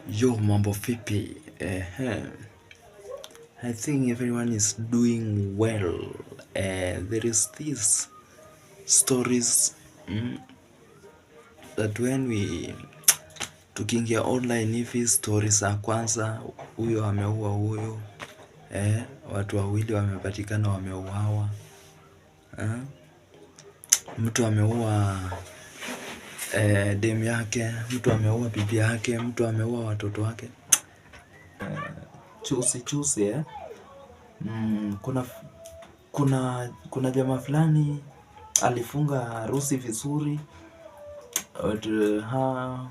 Yo, mambo vipi? I think everyone is doing well. There is this stories that when we tukiingia online hivi, stories za kwanza, huyo ameua huyo, watu wawili wamepatikana wameuawa, mtu ameua demu yake, mtu ameua bibi yake, mtu ameua watoto wake. Chusi kuna jamaa fulani alifunga harusi vizuri with her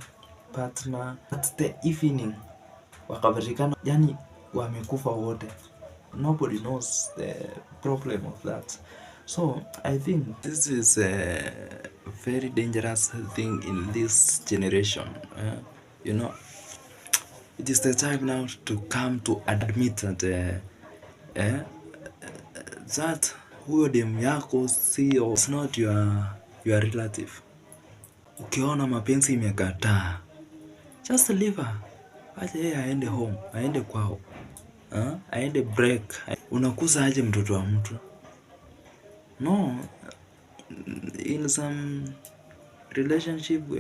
partner, at the evening wakapatikana, yani wamekufa wote. Nobody knows the problem of that. So I think this is a very dangerous thing in this generation. You know, it is the time now to come to admit that that huyo demu yako sio, it's not your relative. Ukiona mapenzi imekataa, just leave her. Acha yeye aende home, aende kwao, aende break. Unakuza aje mtoto wa mtu? No, in some relationship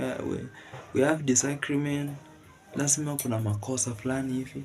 we have disagreement, lazima kuna makosa fulani hivi,